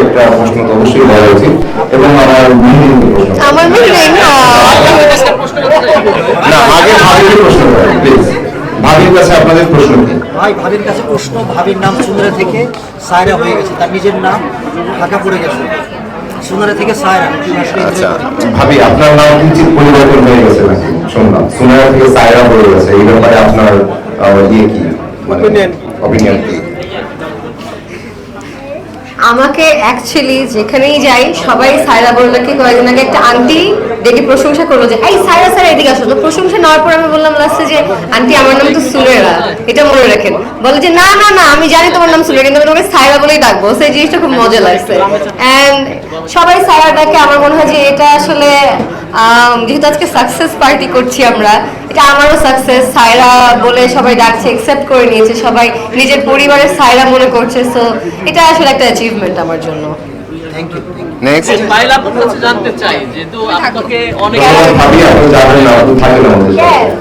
একটা প্রশ্ন তো অবশ্যই বলা উচিত এবং আমার মেইন প্রশ্ন আমার মেয়ে না আগে ভাবির প্রশ্ন করেন প্লিজ। ভাবির কাছে আপনাদের প্রশ্ন কি? ভাই ভাবির কাছে প্রশ্ন, ভাবির নাম সুন্দরা থেকে সায়রা হয়ে গেছে, তার নিজের নাম ঢাকা পড়ে গেছে, সুন্দরা থেকে সায়রা। আচ্ছা ভাবি, আপনার নাম কিঞ্চিত পরিবর্তন হয়ে গেছে নাকি শুনলাম, সুনায়া থেকে সায়রা হয়ে গেছে, এই ব্যাপারে আপনার ইয়ে কি, মানে অপিনিয়ন কি? আমাকে অ্যাকচুয়ালি যেখানেই যাই সবাই সায়রা বললাকে কয়েকদিন আগে একটা আন্টি দেখে প্রশংসা করলো যে এই সায়রা স্যার এদিকে আসো, তো প্রশংসা নেওয়ার পর আমি বললাম লাস্টে যে আন্টি আমার নাম তো সুরেরা, এটা মনে রাখেন। বলে যে না না না আমি জানি তোমার নাম সুরেরা, কিন্তু আমি তোমাকে সায়রা বলেই ডাকবো। সেই জিনিসটা খুব মজা লাগছে। অ্যান্ড সবাই সায়রা ডাকে, আমার মনে হয় যে এটা আসলে যেহেতু আজকে সাকসেস পার্টি করছি আমরা, এটা আমারও সাকসেস। সায়রা বলে সবাই ডাকছে, অ্যাকসেপ্ট করে নিয়েছে, সবাই নিজের পরিবারের সায়রা মনে করছে। সো এটা আসলে একটা অ্যাচিভমেন্ট আমার জন্য। Thank you. নেক্সট পাইলা আপনার কাছে জানতে চাই, যেহেতু আপনাকে অনেক ভাবি আপনি যাবেন না, আপনি থাকেন আমাদের সাথে।